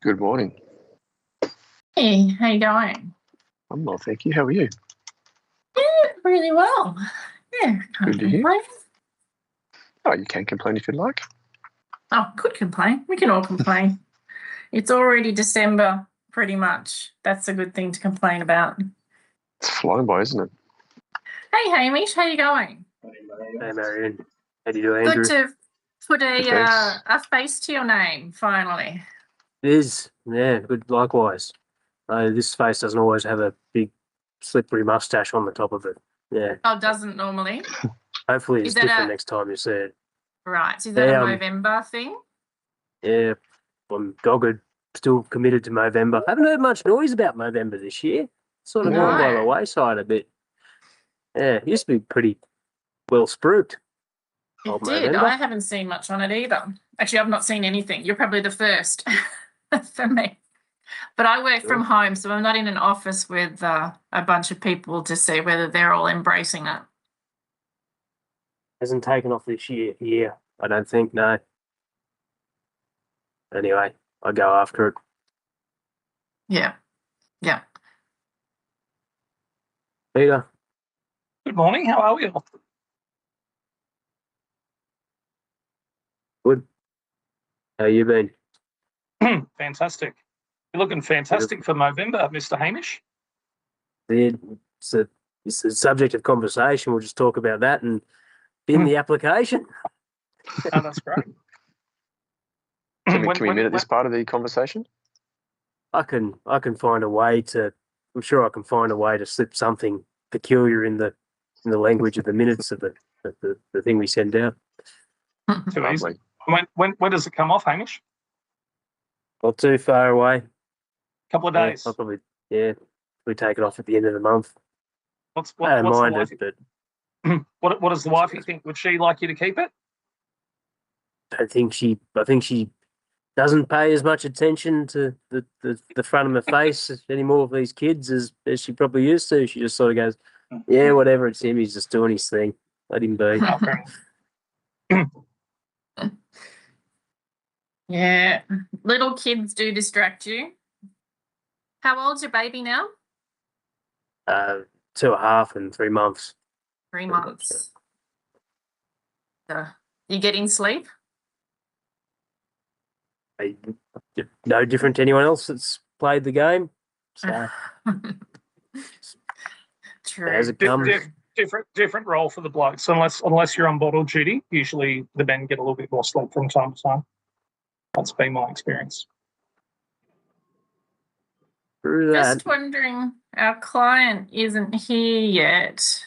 Good morning. Hey, how you going? I'm well, thank you. How are you? Yeah, really well. Yeah, can't Good to hear. complain. Oh, you can complain if you'd like. Oh, could complain. We can all complain. It's already December, pretty much. That's a good thing to complain about. It's flown by, isn't it? Hey, Hamish, how you going? Hey, Marion. How do you do, Andrew? Good to put Good, thanks. a face to your name, finally. It is. Yeah, good. Likewise. This face doesn't always have a big, slippery mustache on the top of it. Yeah. Oh, doesn't normally? Hopefully it's Is that different next time you see it. Right. So is that a Movember thing? Yeah, I'm dogged. Still committed to Movember. Haven't heard much noise about Movember this year. Sort of gone by the No. wayside a bit. Yeah, it used to be pretty well spruiked. It Old did. Movember. I haven't seen much on it either. Actually, I've not seen anything. You're probably the first for me. But I work from home, so I'm not in an office with a bunch of people to see whether they're all embracing it. Hasn't taken off this year. Yeah, I don't think, no. Anyway, I go after it. Yeah. Yeah. Peter. Good morning. How are we all? Good. How you been? Fantastic. You're looking fantastic for Movember, Mr. Hamish. It's a subject of conversation. We'll just talk about that and in the application. Oh, that's great. Can we minute this part of the conversation? I can find a way to. I'm sure I can find a way to slip something peculiar in the language of the minutes of the thing we send out. Too easy. When does it come off, Hamish? Not too far away. Couple of days. I'll probably we take it off at the end of the month. What does the wifey think? Would she like you to keep it? I think she doesn't pay as much attention to the front of my face anymore with these kids as she probably used to. She just sort of goes, yeah, whatever, it's him, he's just doing his thing. Let him be. Yeah. Little kids do distract you. How old's your baby now? 2.5 and 3 months. 3 months. You getting sleep? No different to anyone else that's played the game. So True. as it comes. Different role for the blokes, unless you're on bottle duty. Usually the men get a little bit more sleep from time to time. That's been my experience. Through that. Just wondering, our client isn't here yet.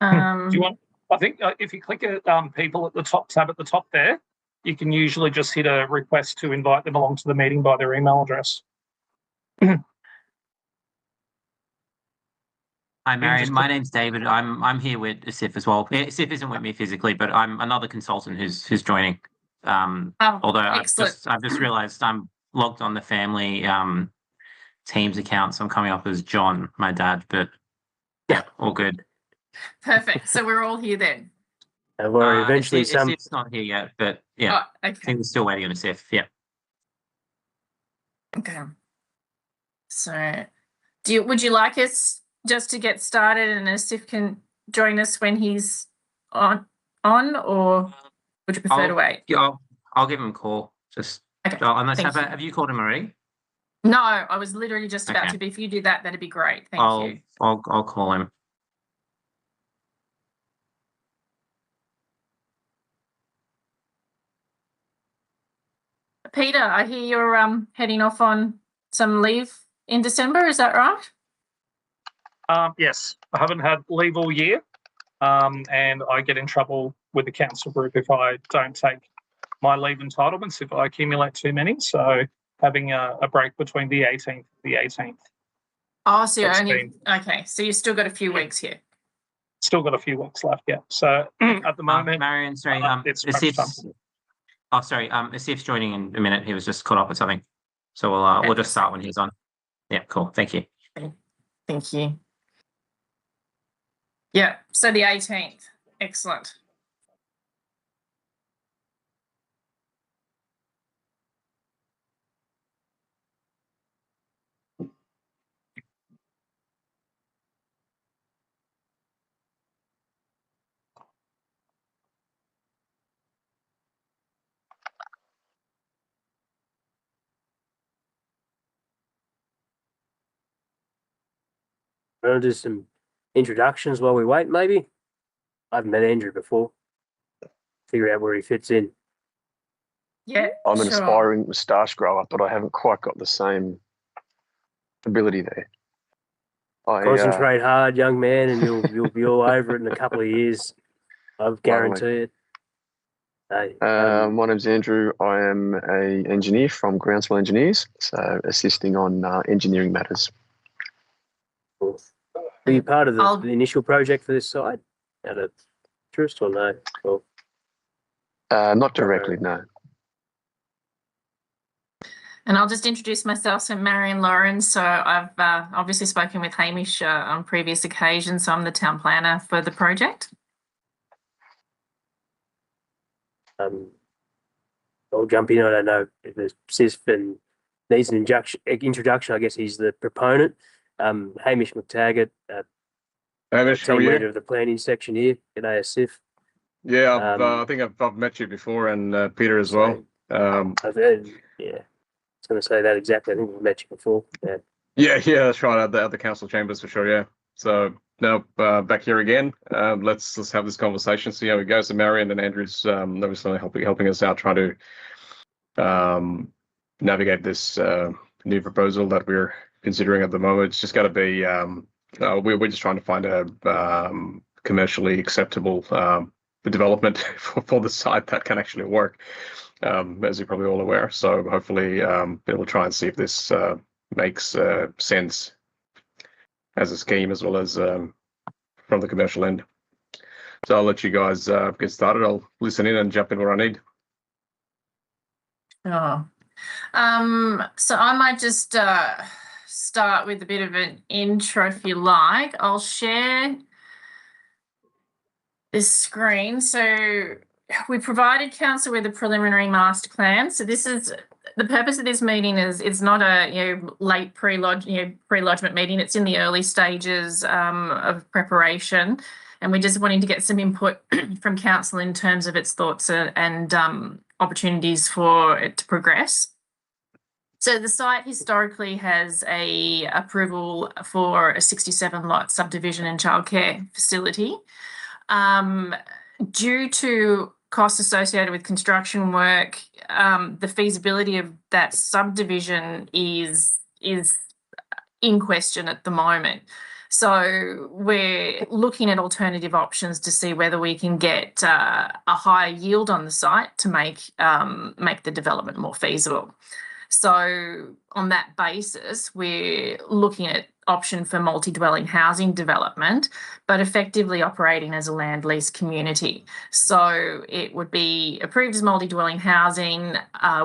Do you want? I think if you click at people at the top tab at the top there, you can usually just hit a request to invite them along to the meeting by their email address. Hi, Marion. My name's David. I'm here with Asif as well. Asif isn't with me physically, but I'm another consultant who's joining. Although excellent. I've just realised I'm logged on the family Teams account, so I'm coming up as John, my dad. But yeah, all good. Perfect. So we're all here then. Don't worry, eventually Asif's not here yet, but yeah, okay. I think we're still waiting on Asif. Yeah. Okay. So, would you like us just to get started, and Asif can join us when he's on, or would you prefer to wait? Yeah, I'll give him a call. Just okay. Unless have you called him already? No, I was literally just about to. But if you do that, that'd be great. Thank you. I'll call him. Peter, I hear you're heading off on some leave in December. Is that right? Yes, I haven't had leave all year, and I get in trouble with the council group if I don't take my leave entitlements if I accumulate too many. So having a break between the 18th and the 18th. Oh, so you're That's only okay. So you've still got a few weeks here. Still got a few weeks left, yeah. So at the moment, Marion, sorry, it's crunch time. Asif's joining in a minute. He was just caught up with something, so we'll just start when he's on. Yeah, cool. Thank you. Thank you. Yeah. So the 18th. Excellent. Want to do some introductions while we wait, maybe? I haven't met Andrew before. Figure out where he fits in. Yeah. I'm an sure. aspiring moustache grower, but I haven't quite got the same ability there. Concentrate hard, young man, and you'll be all over it in a couple of years. I guarantee it. Hey, my name's Andrew. I am an engineer from Groundswell Engineers, so assisting on engineering matters. cool. Were you part of the initial project for this site? Out of interest or no? Cool. Not directly, no. And I'll just introduce myself. So Marion Lauren. So I've obviously spoken with Hamish on previous occasions. So I'm the town planner for the project. I'll jump in. I don't know if there's SIF and needs an introduction. I guess he's the proponent. Hamish McTaggart, Hamish, how are team you? leader of the planning section here at ASIF. Yeah, I think I've met you before, and Peter as well. I've heard, yeah, I was going to say that exactly. I think we've met you before. Yeah. Yeah, that's right. At the council chambers for sure. Yeah. So now back here again. Let's have this conversation, see how it goes. So Marion and Andrew's obviously helping us out, trying to navigate this new proposal that we're considering at the moment. It's just got to be. We're just trying to find a commercially acceptable development for the site that can actually work, as you're probably all aware. So hopefully we'll try and see if this makes sense as a scheme as well as from the commercial end. So I'll let you guys get started. I'll listen in and jump in where I need. Oh. So I might just start with a bit of an intro if you like. I'll share this screen. So we provided council with a preliminary master plan. So this is the purpose of this meeting is it's not a late pre-lodgement meeting. It's in the early stages of preparation, and we're just wanting to get some input from council in terms of its thoughts and opportunities for it to progress. So the site historically has a approval for a 67 lot subdivision and childcare facility. Due to costs associated with construction work, the feasibility of that subdivision is in question at the moment. So we're looking at alternative options to see whether we can get a higher yield on the site to make the development more feasible. So on that basis, we're looking at option for multi-dwelling housing development, but effectively operating as a land lease community. So it would be approved as multi-dwelling housing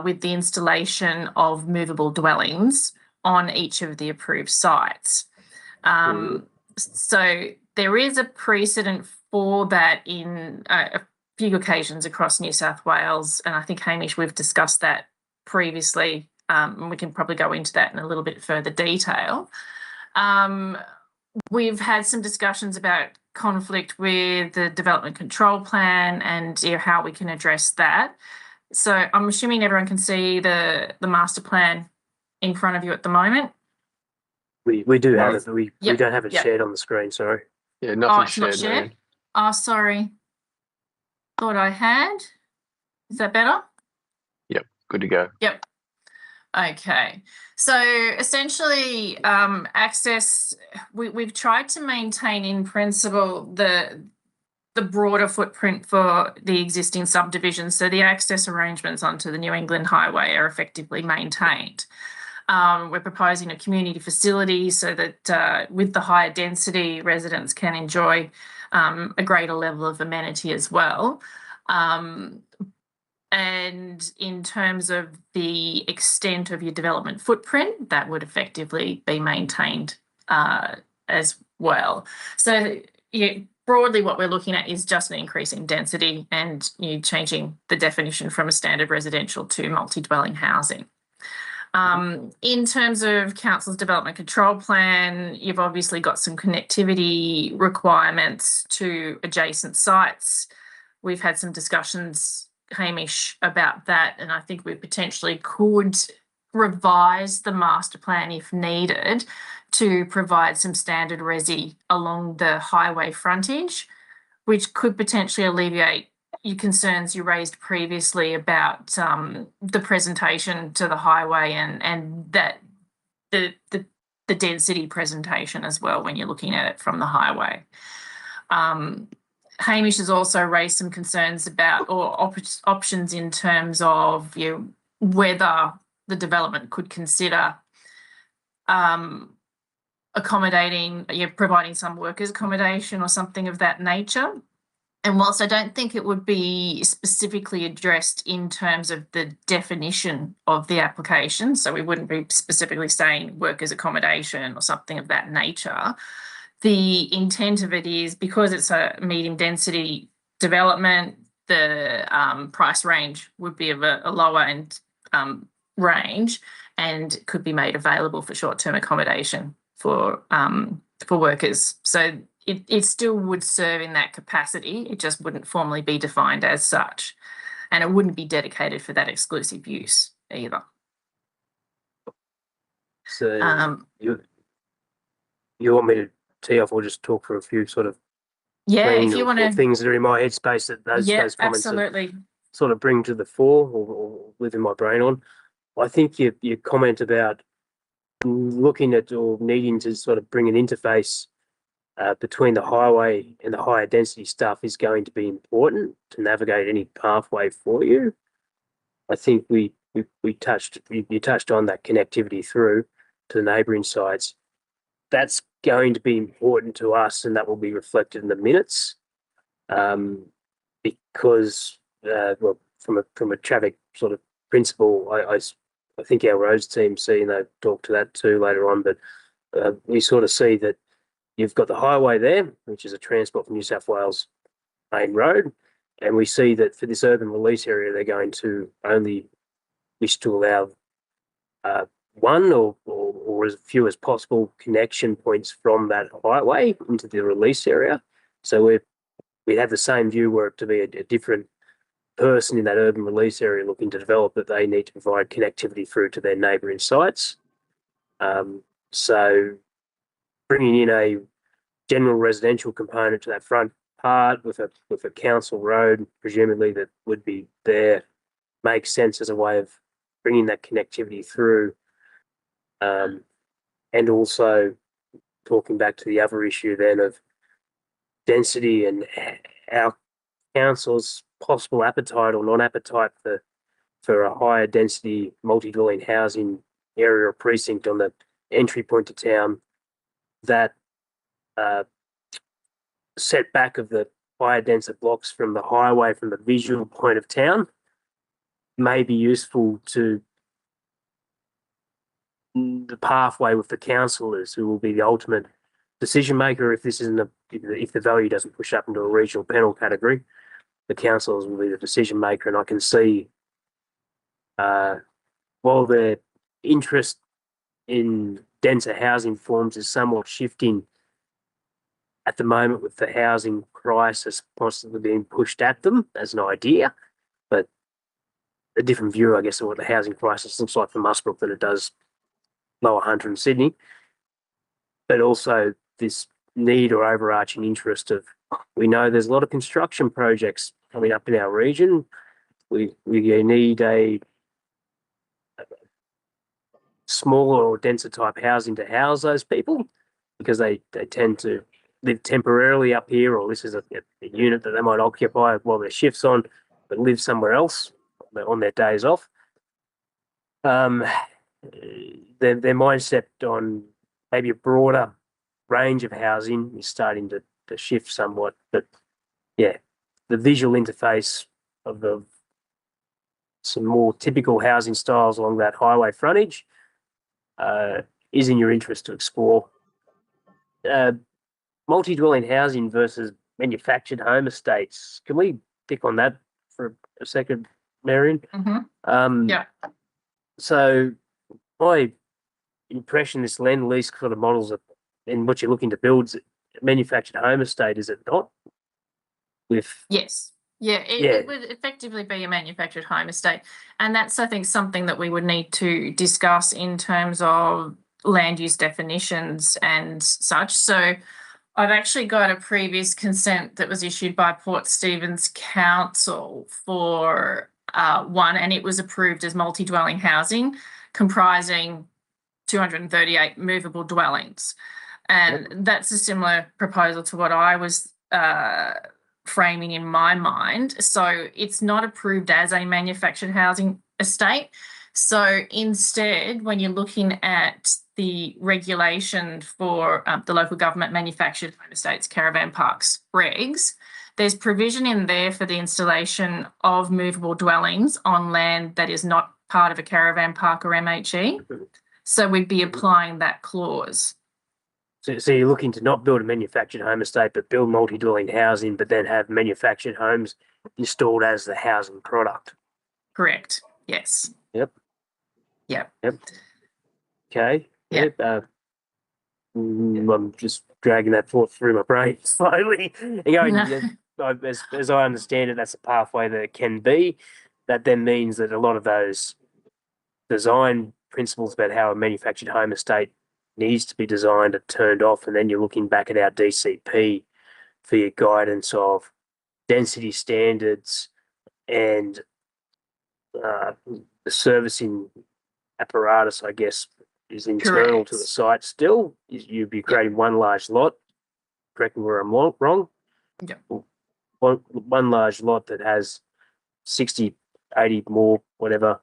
with the installation of movable dwellings on each of the approved sites. So there is a precedent for that in a few occasions across New South Wales, and I think, Hamish, we've discussed that previously. And we can probably go into that in a little bit further detail. We've had some discussions about conflict with the development control plan and how we can address that. So I'm assuming everyone can see the master plan in front of you at the moment. We do have it, but we don't have it shared on the screen, sorry. Yeah, nothing it's not shared. shared? Oh, sorry. Thought I had. Is that better? good to go. Yep. Okay. So essentially, access, we've tried to maintain in principle the broader footprint for the existing subdivision. So the access arrangements onto the New England Highway are effectively maintained. We're proposing a community facility so that with the higher density, residents can enjoy a greater level of amenity as well. And in terms of the extent of your development footprint, that would effectively be maintained as well. So broadly what we're looking at is just an increase in density and changing the definition from a standard residential to multi-dwelling housing. In terms of council's development control plan, you've obviously got some connectivity requirements to adjacent sites. We've had some discussions, Hamish, about that, and I think we potentially could revise the master plan if needed to provide some standard resi along the highway frontage, which could potentially alleviate your concerns you raised previously about the presentation to the highway and that the density presentation as well when you're looking at it from the highway. Hamish has also raised some concerns about options in terms of whether the development could consider accommodating, providing some workers' accommodation or something of that nature. And whilst I don't think it would be specifically addressed in terms of the definition of the application, so we wouldn't be specifically saying workers' accommodation or something of that nature, the intent of it is because it's a medium density development, the price range would be of a lower end range and could be made available for short-term accommodation for workers. So it still would serve in that capacity. It just wouldn't formally be defined as such. And it wouldn't be dedicated for that exclusive use either. So you want me to tee off or just talk for a few sort of if you want to things that are in my headspace that those comments absolutely sort of bring to the fore or live in my brain on. I think your comment about looking at or needing to sort of bring an interface between the highway and the higher density stuff is going to be important to navigate any pathway for you. I think you touched on that connectivity through to the neighbouring sites. That's going to be important to us, and that will be reflected in the minutes, because well, from a traffic sort of principle, I think our roads team see, and they'll talk to that too later on, but we sort of see that you've got the highway there, which is a Transport for New South Wales main road, and we see that for this urban release area, they're going to only wish to allow one or as few as possible connection points from that highway into the release area. So we have the same view were it to be a different person in that urban release area looking to develop, that they need to provide connectivity through to their neighbouring sites. So bringing in a general residential component to that front part with a council road, presumably that would be there, makes sense as a way of bringing that connectivity through. And also talking back to the other issue then of density and our council's possible appetite or non-appetite for a higher density multi-dwelling housing area or precinct on the entry point to town, that setback of the higher denser blocks from the highway from the visual point of town may be useful to the pathway with the councillors, who will be the ultimate decision maker if this isn't if the value doesn't push up into a regional panel category. The councillors will be the decision maker, and I can see while their interest in denser housing forms is somewhat shifting at the moment with the housing crisis possibly being pushed at them as an idea, but a different view, I guess, of what the housing crisis looks like for Musbrook than it does Lower Hunter and Sydney, but also this need or overarching interest of, we know there's a lot of construction projects coming up in our region. We need a smaller or denser type housing to house those people, because they tend to live temporarily up here, or this is a unit that they might occupy while their shift's on, but live somewhere else on their days off. Their mindset on maybe a broader range of housing is starting to shift somewhat, but yeah, the visual interface of some more typical housing styles along that highway frontage is in your interest to explore. Multi-dwelling housing versus manufactured home estates. Can we pick on that for a second, Marion? Yeah. So my impression, this land lease sort of models of, and what you're looking to build is a manufactured home estate, is it not? Yes. Yeah, it would effectively be a manufactured home estate. And that's, I think, something that we would need to discuss in terms of land use definitions and such. So I've actually got a previous consent that was issued by Port Stephens Council for one, and it was approved as multi-dwelling housing comprising 238 movable dwellings. And that's a similar proposal to what I was framing in my mind. So it's not approved as a manufactured housing estate. So instead, when you're looking at the regulation for the local government manufactured home estates, caravan parks, regs, there's provision in there for the installation of movable dwellings on land that is not part of a caravan park or MHE. So we'd be applying that clause. So you're looking to not build a manufactured home estate, but build multi-dwelling housing, but then have manufactured homes installed as the housing product. Correct. Yes. Yep. Okay. Yeah. I'm just dragging that thought through my brain slowly. And going, as I understand it, that's a pathway that it can be. That then means that a lot of those design principles about how a manufactured home estate needs to be designed are turned off, and then you're looking back at our DCP for your guidance of density standards and the servicing apparatus, I guess, is internal to the site still. You'd be creating one large lot. Correct me where I'm wrong. Yeah. One large lot that has 60, 80 more, whatever,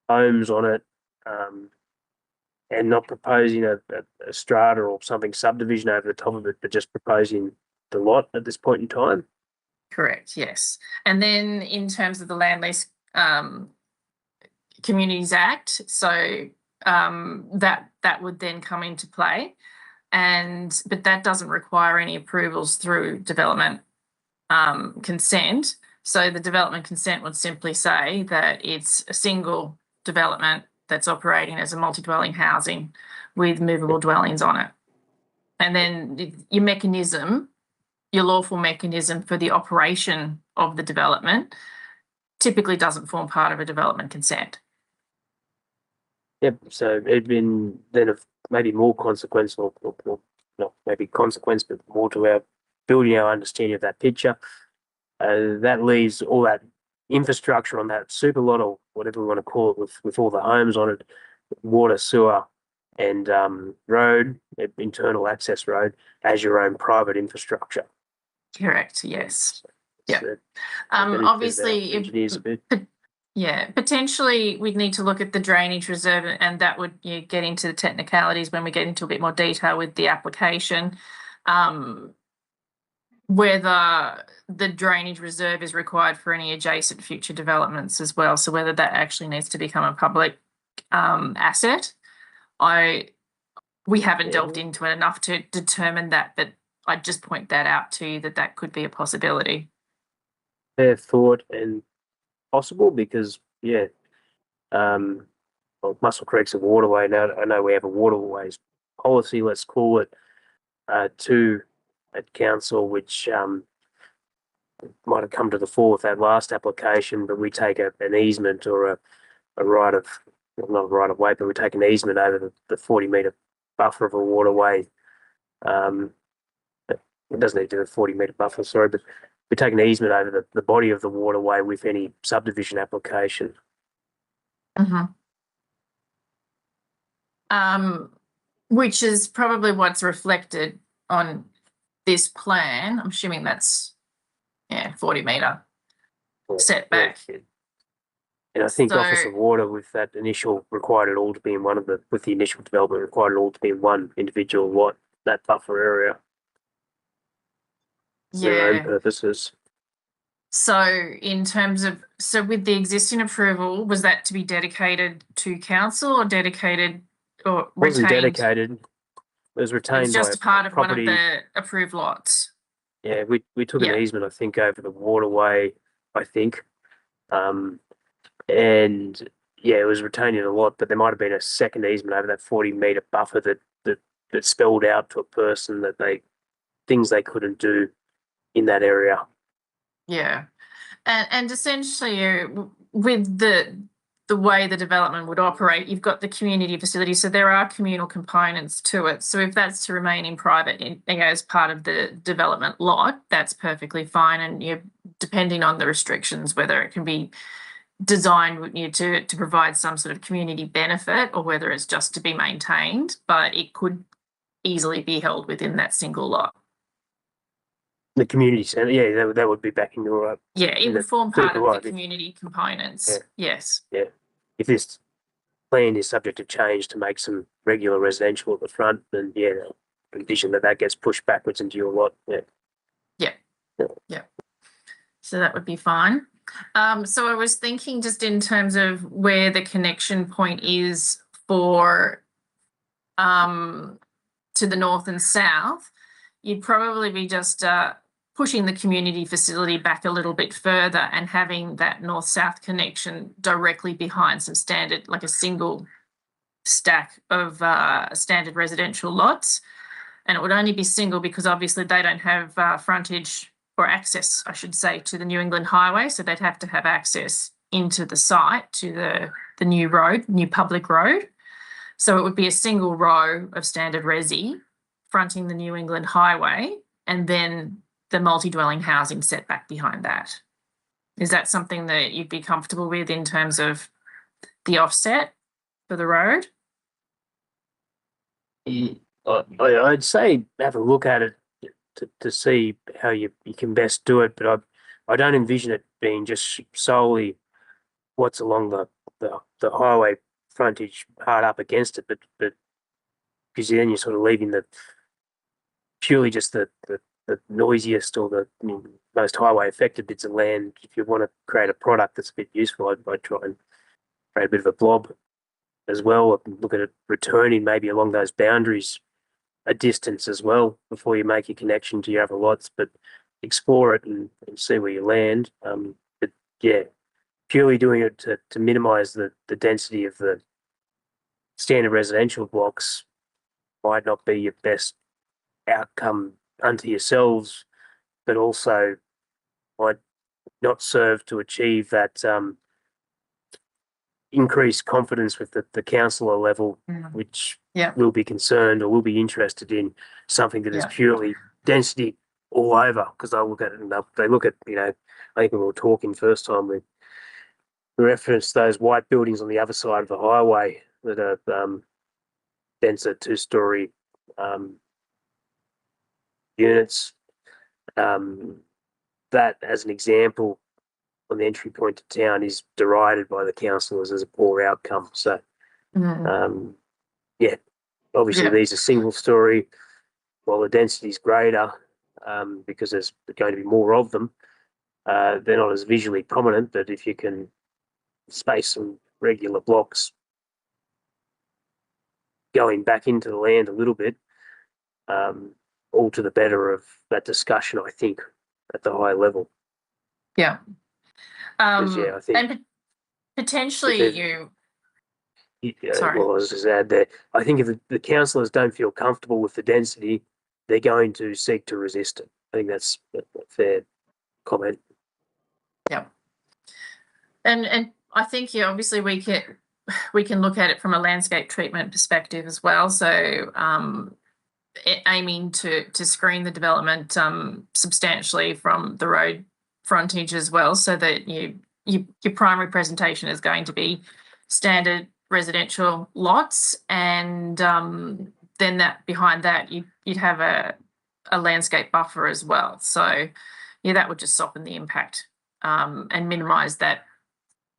homes on it, and not proposing a strata or something subdivision over the top of it, but just proposing the lot at this point in time. Correct, yes. And then in terms of the Land Lease Communities Act, so that would then come into play, but that doesn't require any approvals through development consent. So the development consent would simply say that it's a single development that's operating as a multi-dwelling housing with movable dwellings on it. And then your mechanism, your lawful mechanism for the operation of the development typically doesn't form part of a development consent. Yep. So it'd been then of maybe more consequence, or not maybe consequence, but more to our building our understanding of that picture. That leaves all that infrastructure on that super lot, or whatever we want to call it, with all the homes on it, water, sewer, and road, internal access road, as your own private infrastructure. Correct. Yes. So, yeah. Obviously, potentially we'd need to look at the drainage reserve, and that would get into the technicalities when we get into a bit more detail with the application. Whether the drainage reserve is required for any adjacent future developments as well. So whether that actually needs to become a public asset. We haven't delved into it enough to determine that, but I'd just point that out to you that could be a possibility. Fair thought and possible, because Muscle Creek's a waterway now. I know we have a waterways policy, let's call it, at council, which might have come to the fore with that last application, but we take an easement or a right of, not a right of way, but we take an easement over the 40-metre buffer of a waterway. It doesn't need to be a 40-metre buffer, sorry, but we take an easement over the body of the waterway with any subdivision application. Mm-hmm. which is probably what's reflected on this plan. I'm assuming that's 40-metre setback. Yeah. And I think So- Office of Water, with that initial required it all to be in one of the, with the initial development required it all to be in one individual lot, that buffer area. For their own Yeah. purposes. So in terms of, so with the existing approval, was that to be dedicated to council or dedicated or Wasn't retained? dedicated. It was It retained was just by a part of one of property. the approved lots. Yeah, we took Yeah. an easement, I think, over the waterway, I think. And yeah, it was retaining a lot, but there might have been a second easement over that 40-metre buffer that spelled out to a person that things they couldn't do in that area. Yeah. And essentially with the way the development would operate, you've got the community facility, so there are communal components to it. So if that's to remain in private as part of the development lot, that's perfectly fine. And you're depending on the restrictions, whether it can be designed to provide some sort of community benefit or whether it's just to be maintained, but it could easily be held within that single lot. The community centre, yeah, that would be back in your Yeah, it In would the form part of supervisor. the community components. Yes. if this plan is subject to change to make some regular residential at the front, then yeah, condition that gets pushed backwards into your lot. Yeah. So that would be fine. So I was thinking just in terms of where the connection point is for to the north and south, you'd probably be just pushing the community facility back a little bit further and having that north-south connection directly behind some standard, like a single stack of standard residential lots. And it would only be single because obviously they don't have frontage or access, I should say, to the New England Highway. So they'd have to have access into the site to the new road, new public road. So it would be a single row of standard resi fronting the New England Highway and then the multi-dwelling housing setback behind that. Is that something that you'd be comfortable with in terms of the offset for the road? I'd say have a look at it to see how you can best do it, but I don't envision it being just solely what's along the highway frontage hard up against it, but because then you're sort of leaving the purely just the noisiest or the most highway affected bits of land. If you want to create a product that's a bit useful, I'd try and create a bit of a blob as well. Look at it returning maybe along those boundaries a distance as well before you make your connection to your other lots, but explore it and see where you land. But yeah, purely doing it to minimize the density of the standard residential blocks might not be your best outcome unto yourselves, but also might not serve to achieve that increased confidence with the councillor level, which will be concerned or will be interested in something that is purely density all over. Because they look at it and they look at, I think when we were talking first time, we referenced those white buildings on the other side of the highway that are denser two-story units. That, as an example, on the entry point to town is derided by the councillors as a poor outcome. So, obviously these are single story, while the density is greater because there's going to be more of them. They're not as visually prominent, but if you can space some regular blocks going back into the land a little bit, all to the better of that discussion, I think, at the high level. Yeah. I think and potentially sorry. Well, I was just add there. I think if the councillors don't feel comfortable with the density, they're going to seek to resist it. I think that's a fair comment. Yeah. And I think obviously we can look at it from a landscape treatment perspective as well. So aiming to screen the development substantially from the road frontage as well, so that your primary presentation is going to be standard residential lots, and then that behind that you'd have a landscape buffer as well. So yeah, that would just soften the impact and minimise that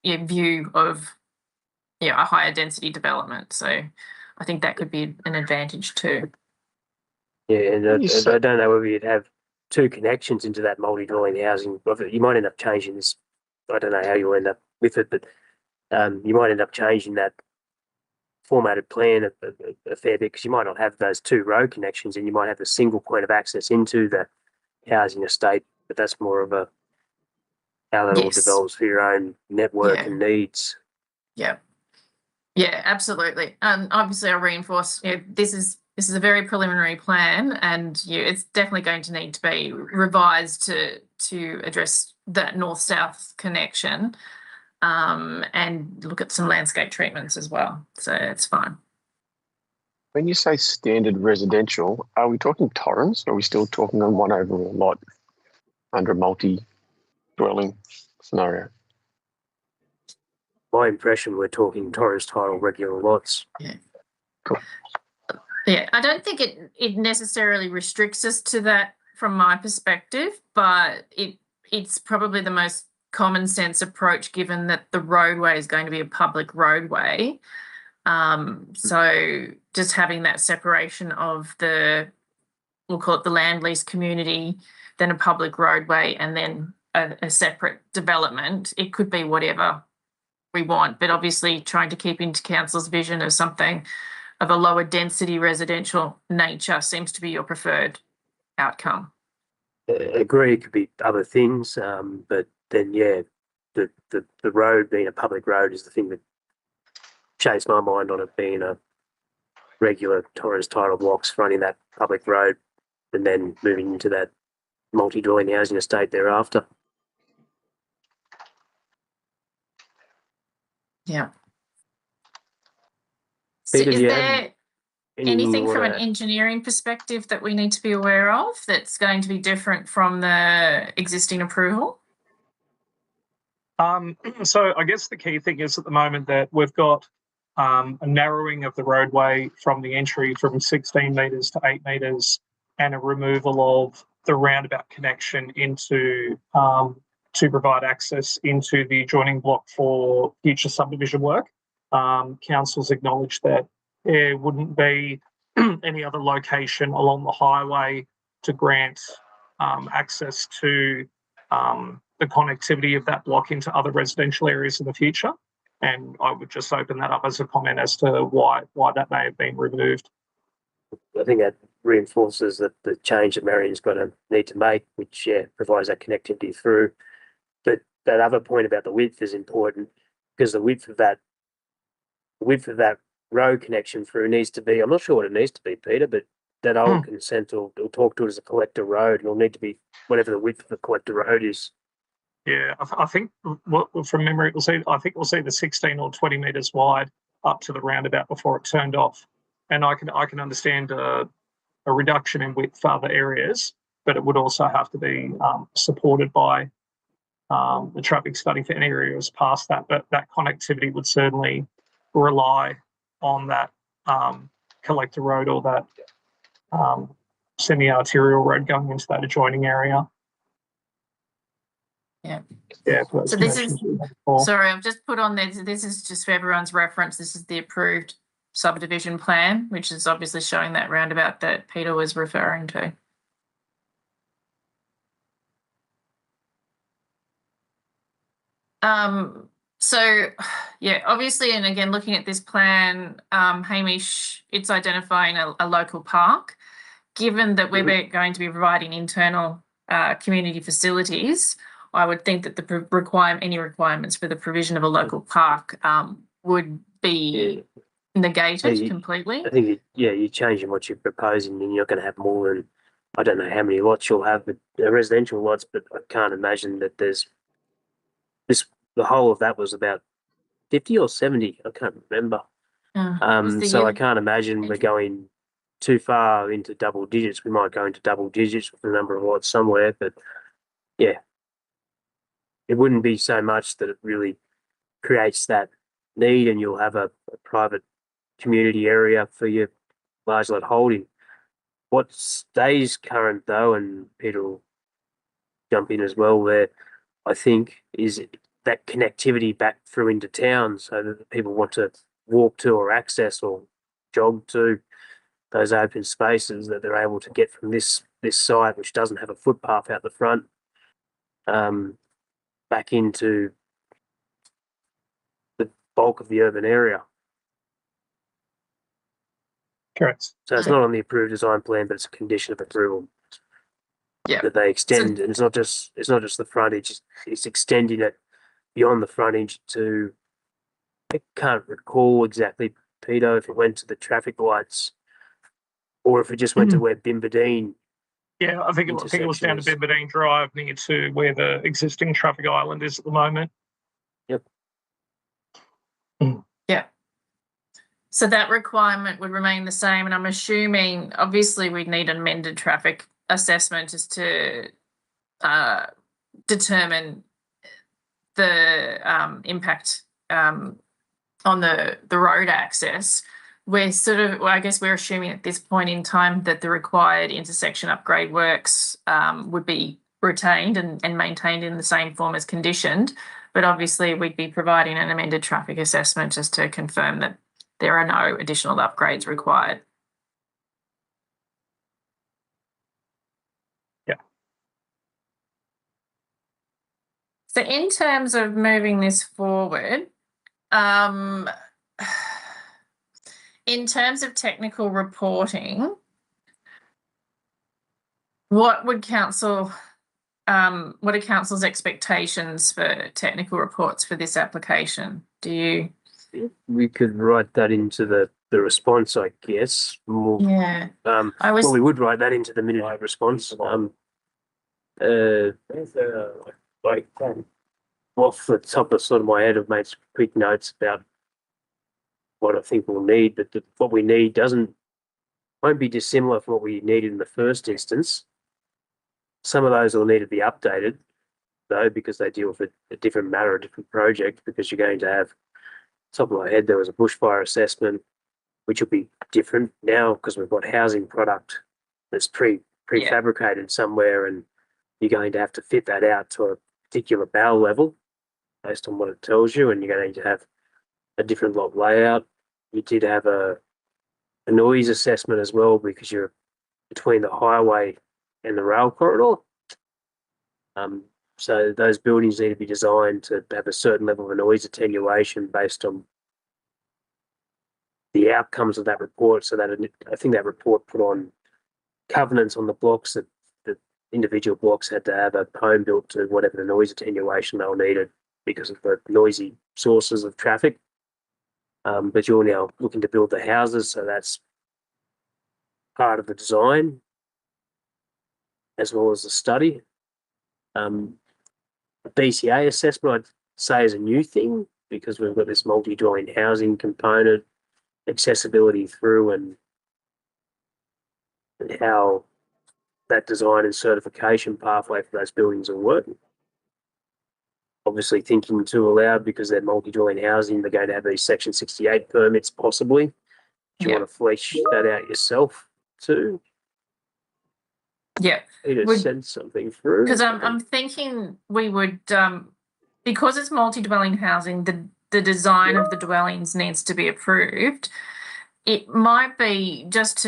view of a higher density development. So I think that could be an advantage too. Yeah, and I don't know whether you'd have two connections into that multi-dwelling housing. You might end up changing this. I don't know how you'll end up with it, but you might end up changing that formatted plan a fair bit, because you might not have those two road connections, and you might have a single point of access into the housing estate. But that's more of a how that all develops for your own network and needs. Yeah, absolutely. And obviously, I'll reinforce. This is a very preliminary plan, and it's definitely going to need to be revised to address that north-south connection, and look at some landscape treatments as well. So it's fine. When you say standard residential, are we talking torrents, or are we still talking on one overall lot under a multi-dwelling scenario? My impression, we're talking Torres title regular lots. Yeah. Cool. Yeah, I don't think it necessarily restricts us to that from my perspective, but it's probably the most common sense approach, given that the roadway is going to be a public roadway. So just having that separation of we'll call it the land lease community, then a public roadway, and then a separate development. It could be whatever we want, but obviously trying to keep into council's vision of something of a lower density residential nature seems to be your preferred outcome. Agree, it could be other things, but then the road being a public road is the thing that changed my mind on it being a regular Torres title blocks fronting that public road, and then moving into that multi-dwelling housing estate thereafter. Yeah. Peter, So is there anything from an wanna... engineering perspective that we need to be aware of that's going to be different from the existing approval? So I guess the key thing is at the moment that we've got a narrowing of the roadway from the entry from 16 metres to 8 metres, and a removal of the roundabout connection into to provide access into the adjoining block for future subdivision work. Council's acknowledged that there wouldn't be any other location along the highway to grant access to the connectivity of that block into other residential areas in the future. And I would just open that up as a comment as to why that may have been removed. I think that reinforces that the change that Marion's going to need to make, which provides that connectivity through. But that other point about the width is important, because the width of that road connection through needs to be, I'm not sure what it needs to be, Peter, but that old consent will talk to it as a collector road, and it'll need to be whatever the width of the collector road is. Yeah, I think from memory, I think we'll see the 16 or 20 metres wide up to the roundabout before it turned off. And I can understand a reduction in width for other areas, but it would also have to be supported by the traffic study for any areas past that. But that connectivity would certainly rely on that collector road or that semi-arterial road going into that adjoining area. Yeah. So this is, sorry, I've just put on there, this is just for everyone's reference. This is the approved subdivision plan, which is obviously showing that roundabout that Peter was referring to. So yeah, obviously, and again, looking at this plan, Hamish, it's identifying a local park. Given that we're going to be providing internal community facilities, I would think that the any requirements for the provision of a local park would be negated completely. I think you're changing what you're proposing, and you're going to have more than, I don't know how many lots you'll have, but residential lots. But I can't imagine that there's this. The whole of that was about 50 or 70. I can't remember. So I can't imagine we're going too far into double digits. We might go into double digits with the number of lots somewhere, but yeah, it wouldn't be so much that it really creates that need, and you'll have a private community area for your large lot holding. What stays current though, and Peter will jump in as well there, I think, is that connectivity back through into town so that the people want to walk to or access or jog to those open spaces that they're able to get from this site, which doesn't have a footpath out the front, back into the bulk of the urban area. Correct. So it's not on the approved design plan, but it's a condition of approval. Yeah. That they extend, and it's not just the frontage; it's extending it beyond the frontage to. I can't recall exactly, Peter, if it went to the traffic lights, or if it just went to where Bimbadeen. Yeah, I think it was down to Bimbadeen Drive near to where the existing traffic island is at the moment. Yep. Yeah. So that requirement would remain the same, and I'm assuming obviously we'd need an amended traffic assessment just to determine the impact on the road access. We're sort of, well, I guess we're assuming at this point in time that the required intersection upgrade works would be retained and maintained in the same form as conditioned, but obviously we'd be providing an amended traffic assessment just to confirm that there are no additional upgrades required. Yeah. So in terms of moving this forward, in terms of technical reporting, what are council's expectations for technical reports for this application? We could write that into the response, I guess. Yeah. Well, we would write that into the minute of response. Like off the top of sort of my head, I've made some quick notes about what I think we'll need, but what we need won't be dissimilar from what we needed in the first instance. Some of those will need to be updated, though, because they deal with a different matter, a different project, because you're going to have, top of my head, there was a bushfire assessment, which will be different now because we've got housing product that's prefabricated somewhere, and you're going to have to fit that out to a particular barrel level based on what it tells you, and you're going to have a different lot layout. You did have a noise assessment as well because you're between the highway and the rail corridor. So those buildings need to be designed to have a certain level of noise attenuation based on the outcomes of that report. So that I think that report put on covenants on the blocks that the individual blocks had to have a home built to whatever the noise attenuation they needed because of the noisy sources of traffic. But you're now looking to build the houses, so that's part of the design as well as the study. The BCA assessment, I'd say, is a new thing because we've got this multi-dwelling housing component, accessibility through, and how that design and certification pathway for those buildings will work. Obviously thinking too aloud because they're multi-dwelling housing, they're going to have these Section 68 permits possibly. Do you want to flesh that out yourself too? Yeah. Peter said something through. Because I'm thinking we would, because it's multi-dwelling housing, the design of the dwellings needs to be approved. It might be just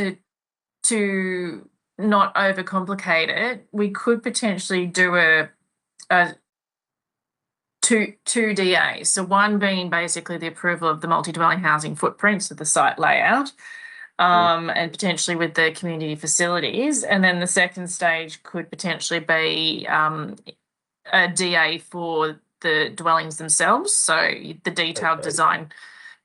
to not overcomplicate it, we could potentially do a two DAs. So one being basically the approval of the multi-dwelling housing footprints of the site layout, and potentially with the community facilities. And then the second stage could potentially be a DA for the dwellings themselves. So the detailed design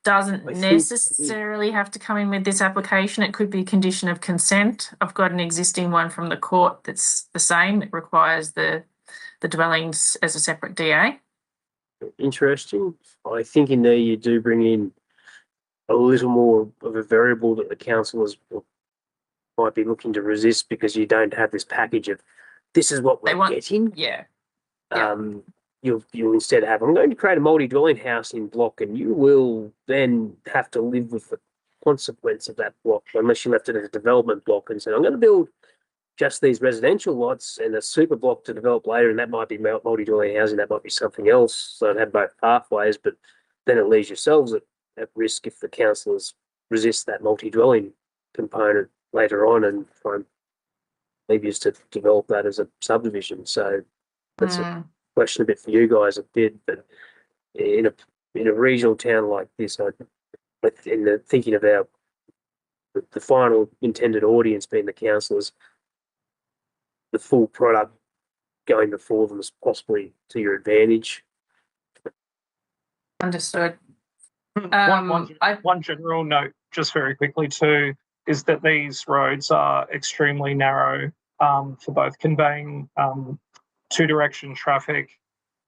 doesn't necessarily have to come in with this application. It could be a condition of consent. I've got an existing one from the court that's the same. It requires the dwellings as a separate DA. Interesting. I think in there you do bring in a little more of a variable that the councillors might be looking to resist because you don't have this package of this is what we're getting. Yeah. you'll instead have, I'm going to create a multi-dwelling house in block, and you will then have to live with the consequence of that block, unless you left it as a development block and said, I'm going to build just these residential lots and a super block to develop later, and that might be multi-dwelling housing, that might be something else. So it had both pathways, but then it leaves yourselves at risk if the councillors resist that multi-dwelling component later on and try and leave you to develop that as a subdivision. So that's a question a bit for you guys a bit, but in a regional town like this, in the thinking of the final intended audience being the councillors, the full product going before them is possibly to your advantage. Understood. One general note, just very quickly too, is that these roads are extremely narrow for both conveying two-direction traffic,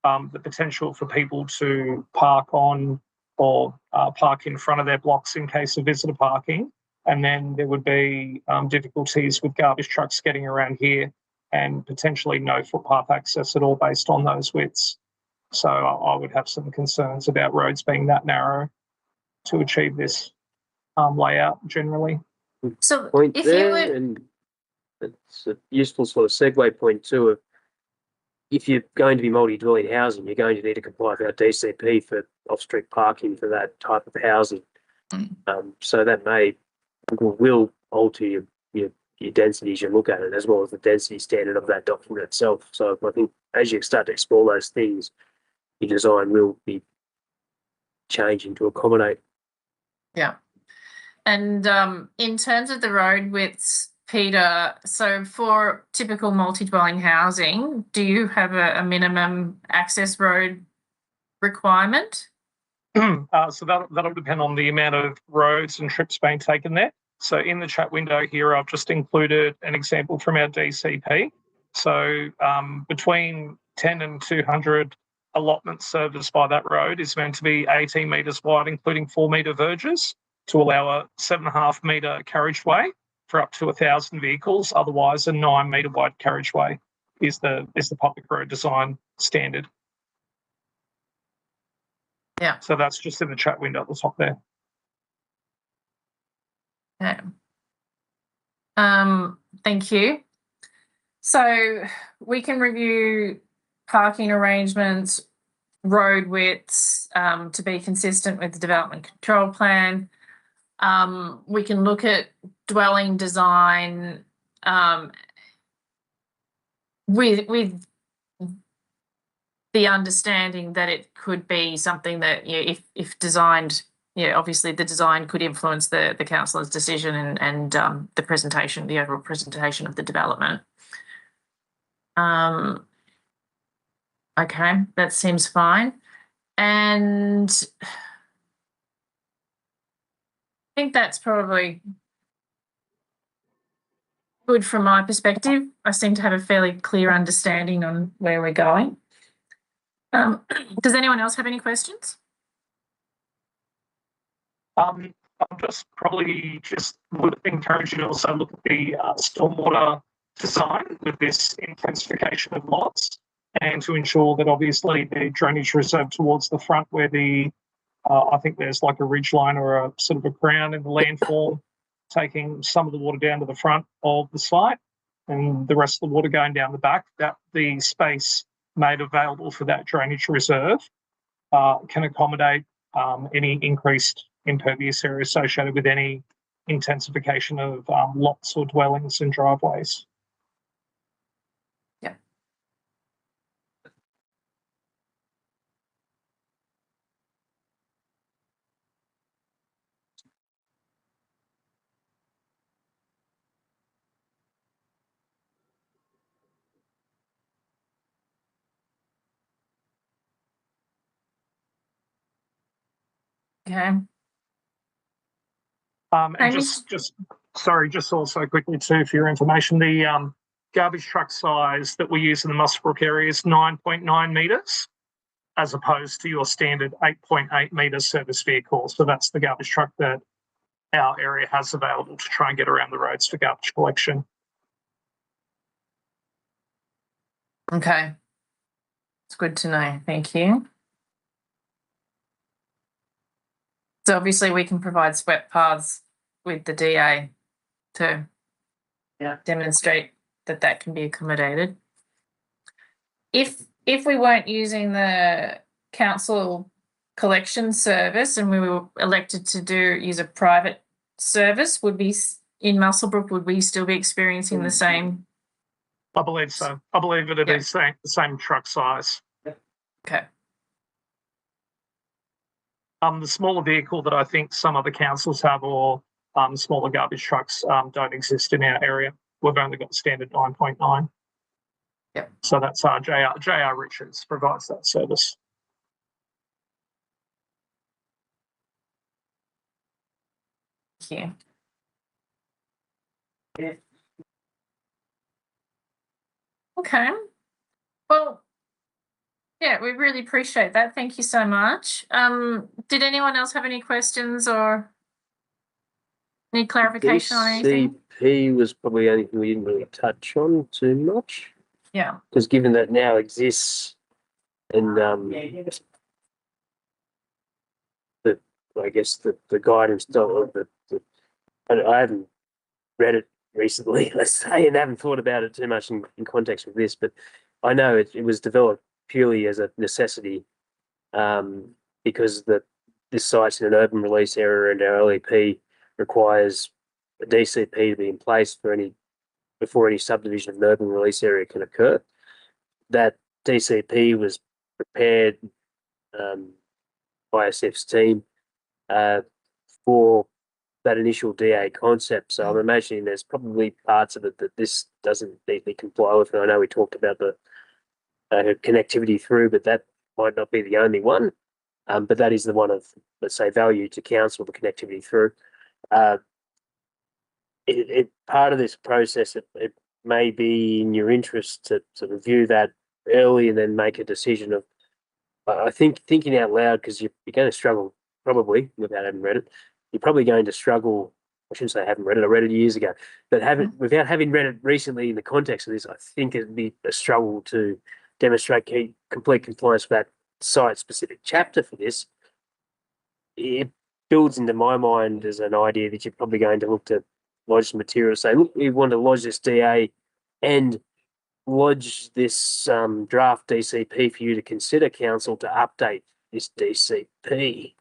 the potential for people to park on or park in front of their blocks in case of visitor parking, and then there would be difficulties with garbage trucks getting around here, and potentially no footpath access at all based on those widths. So I would have some concerns about roads being that narrow to achieve this layout generally. So Point if there, you were, and it's a useful sort of segue point too of if you're going to be multi-dwelling housing, you're going to need to comply with our DCP for off-street parking for that type of housing. So that will alter your density as you look at it, as well as the density standard of that document itself. So I think as you start to explore those things, your design will be changing to accommodate. yeah. And in terms of the road widths, Peter, so for typical multi-dwelling housing, do you have a minimum access road requirement? So that'll depend on the amount of roads and trips being taken there. So in the chat window here, I've just included an example from our DCP. So between 10 and 200 allotments serviced by that road is meant to be 18 metres wide, including 4 metre verges, to allow a 7.5 metre carriageway for up to 1,000 vehicles. Otherwise, a 9 metre wide carriageway is the public road design standard. Yeah. So that's just in the chat window at the top there. Okay. Thank you. So we can review parking arrangements, road widths to be consistent with the development control plan. We can look at dwelling design with the understanding that it could be something that, you know, if designed, obviously the design could influence the councillor's decision and the presentation, the overall presentation of the development. Okay, that seems fine. And I think that's probably good from my perspective. I seem to have a fairly clear understanding on where we're going. Does anyone else have any questions? I'm just would encourage you to also look at the stormwater design with this intensification of lots, and to ensure that obviously the drainage reserve towards the front where the I think there's like a ridge line or a sort of a crown in the landform, taking some of the water down to the front of the site and the rest of the water going down the back, that the space made available for that drainage reserve can accommodate any increased impervious area associated with any intensification of lots or dwellings and driveways. Yeah. Okay. And just also quickly too, for your information, the garbage truck size that we use in the Muswellbrook area is 9.9 metres, as opposed to your standard 8.8 metre service vehicle. So that's the garbage truck that our area has available to try and get around the roads for garbage collection. Okay. It's good to know. Thank you. So obviously we can provide swept paths with the DA to demonstrate that that can be accommodated. If we weren't using the council collection service and we were elected to use a private service, would we in Muswellbrook, would we still be experiencing the same? I believe so. I believe it'd be the same truck size. Okay. The smaller vehicle that I think some other councils have, or smaller garbage trucks, don't exist in our area. We've only got standard 9.9. Yep. So that's JR Richards provides that service. Thank you. Okay. Well, yeah, we really appreciate that. Thank you so much. Did anyone else have any questions or need clarification on anything? DCP was probably anything we didn't really touch on too much. Yeah. Because given that now exists and I guess the guidance of I haven't read it recently, let's say, and haven't thought about it too much in context with this, but I know it was developed purely as a necessity because this site's in an urban release area and our LEP requires a DCP to be in place before any subdivision of an urban release area can occur. That DCP was prepared by SF's team for that initial DA concept. So I'm imagining there's probably parts of it that this doesn't neatly comply with. And I know we talked about the connectivity through, but that might not be the only one. But that is the one of, let's say, value to council, the connectivity through. Part of this process, it may be in your interest to review that early and then make a decision of, I think, thinking out loud, because you're going to struggle probably without having read it. You're probably going to struggle. I shouldn't say I haven't read it. I read it years ago, but without having read it recently in the context of this, I think it'd be a struggle to demonstrate complete compliance with that site-specific chapter for this. It builds into my mind as an idea that you're probably going to look to lodge the material, say, look, we want to lodge this DA and lodge this draft DCP for you to consider, council, to update this DCP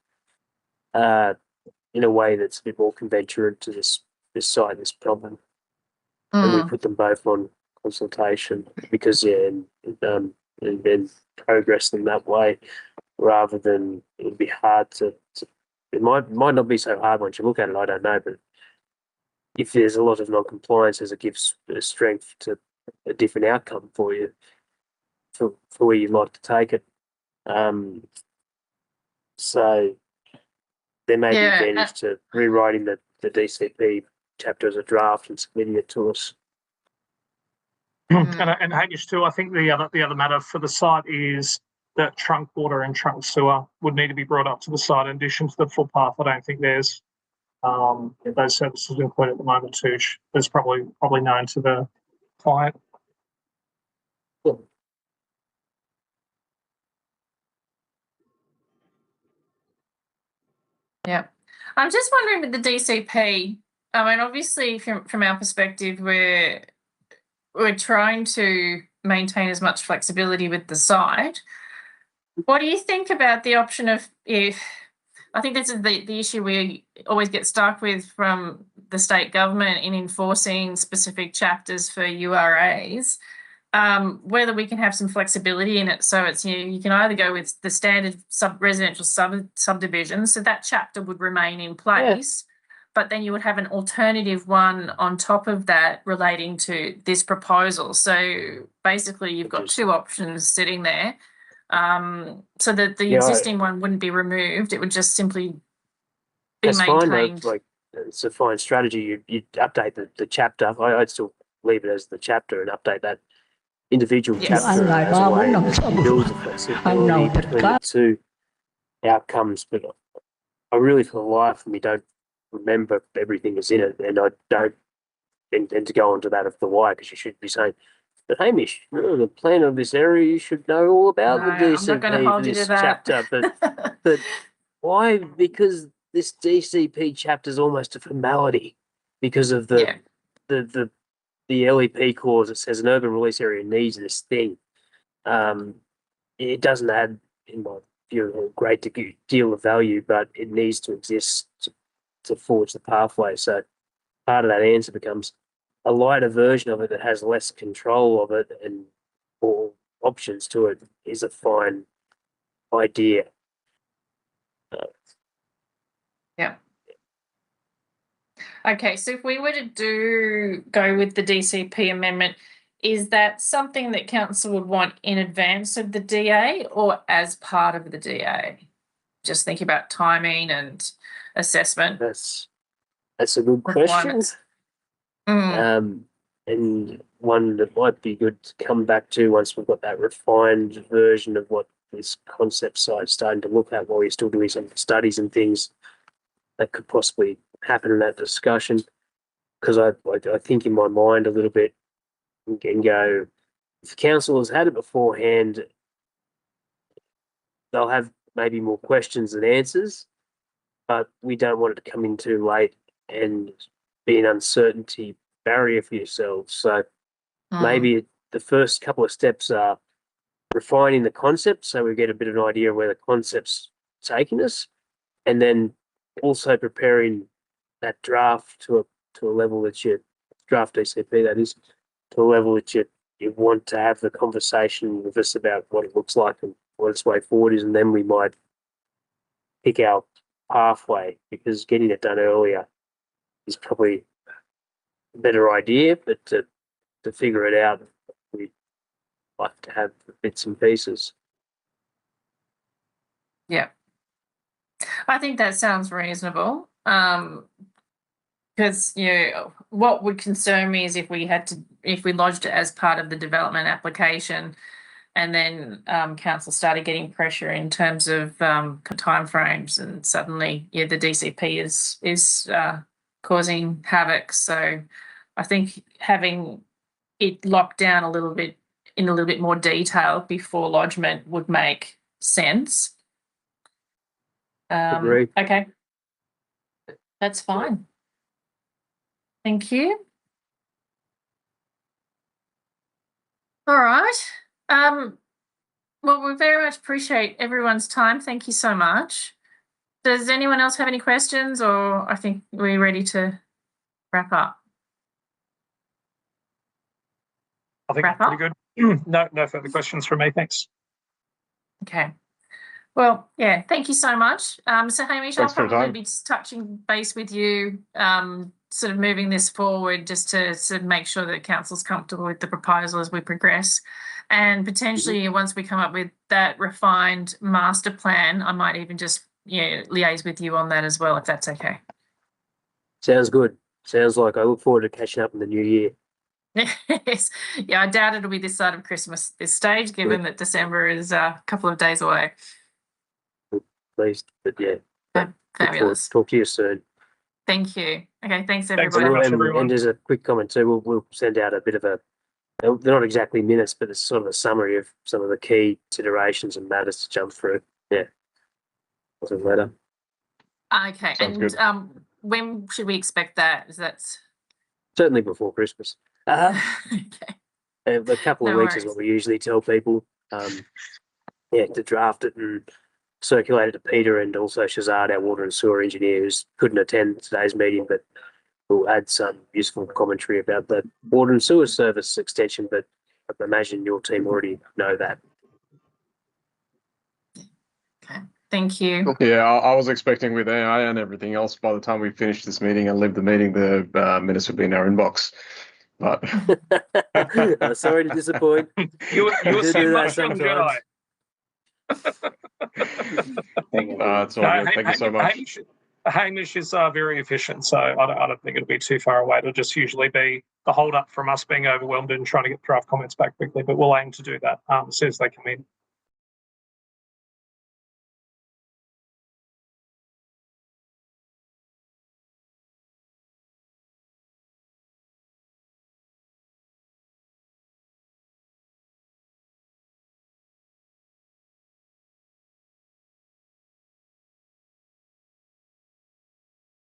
in a way that's a bit more commensurate to this site, this problem. And we put them both on consultation because, and progress them that way, rather than it'd be hard to it might not be so hard once you look at it, I don't know, but if there's a lot of non-compliances, it gives a strength to a different outcome for you for where you'd like to take it. So there may be advantage to rewriting the DCP chapter as a draft and submitting it to us. And Hamish too, I think the other matter for the site is that trunk water and trunk sewer would need to be brought up to the site in addition to the footpath. I don't think there's those services included at the moment too. That's probably known to the client. Yeah. I'm just wondering with the DCP, I mean, obviously from our perspective, we're trying to maintain as much flexibility with the site. What do you think about the option of, if I think this is the issue we always get stuck with from the state government in enforcing specific chapters for URAs, whether we can have some flexibility in it. So it's, you can either go with the standard residential subdivision, so that chapter would remain in place, but then you would have an alternative one on top of that relating to this proposal. So basically you've got two options sitting there. So that the existing one wouldn't be removed, it would just simply be maintained. Fine, like it's a fine strategy. You update the chapter. I'd still leave it as the chapter and update that individual chapter as a way to build the flexibility between the two outcomes. But I really, for the life of me, don't remember everything that's in it, and I don't intend to go on to that of the why, because you should be saying But Hamish, the plan of this area, you should know all about No, the I'm not going to DCP for hold you this to that. chapter. But why? Because this DCP chapter is almost a formality because of Yeah. the LEP clause that says an urban release area needs this thing. It doesn't add, in my view, a great deal of value, but it needs to exist to forge the pathway. So part of that answer becomes a lighter version of it that has less control of it and more options to it is a fine idea. Yeah. Okay, so if we were to go with the DCP amendment, is that something that council would want in advance of the DA or as part of the DA? Just thinking about timing and assessment That's a good question. requirements. And one that might be good to come back to once we've got that refined version of what this concept site's starting to look at while you're still doing some studies and things that could possibly happen in that discussion. Because I think in my mind a little bit and go, if council has had it beforehand, they'll have maybe more questions than answers, but we don't want it to come in too late and be an uncertainty barrier for yourselves. So maybe the first couple of steps are refining the concept so we get a bit of an idea of where the concept's taking us, and then also preparing that draft to a level that you draft DCP, that is, to a level that you want to have the conversation with us about what it looks like and what its way forward is, and then we might pick our pathway, because getting it done earlier is probably a better idea, but to figure it out, we'd like to have bits and pieces. Yeah. I think that sounds reasonable. Because what would concern me is if we lodged it as part of the development application, and then council started getting pressure in terms of timeframes, and suddenly the DCP is causing havoc. So I think having it locked down a little bit more detail before lodgement would make sense. Agree. Okay, that's fine. Thank you. All right. Well, we very much appreciate everyone's time. Thank you so much. Does anyone else have any questions, or I think we're ready to wrap up? I think Wrap pretty good. No further questions from me. Thanks. Okay. Well, yeah, thank you so much. So Hamish, I'll Thanks for your probably time. be just touching base with you, sort of moving this forward, just to sort of make sure that council's comfortable with the proposal as we progress. And potentially once we come up with that refined master plan, I might even just liaise with you on that as well, if that's okay. Sounds good. Sounds like I look forward to catching up in the new year. Yes. Yeah, I doubt it'll be this side of Christmas at this stage, given that December is a couple of days away. Please, but yeah. Fabulous. Talk to you soon. Thank you. Okay, thanks Thanks everybody. very much, everyone. And as a quick comment too, we'll send out a bit of they're not exactly minutes, but it's sort of a summary of some of the key considerations and matters to jump through. Yeah. Wasn't later. Okay, Sounds and good. when should we expect that? Is that Certainly before Christmas. okay? A couple of No weeks is worries. what we usually tell people. To draft it and circulate it to Peter and also Shazad, our water and sewer engineer, who couldn't attend today's meeting, but will add some useful commentary about the water and sewer service extension. But I imagine your team already know that. Okay, thank you. Yeah, I was expecting with AI and everything else, by the time we finish this meeting and leave the meeting, the minutes would be in our inbox. But Sorry to disappoint. You do assume that much, young sometimes. Jedi. it's all good. Thank you so much. Hamish is very efficient, so I don't think it'll be too far away. It'll just usually be the hold up from us being overwhelmed and trying to get draft comments back quickly, but we'll aim to do that as soon as they come in.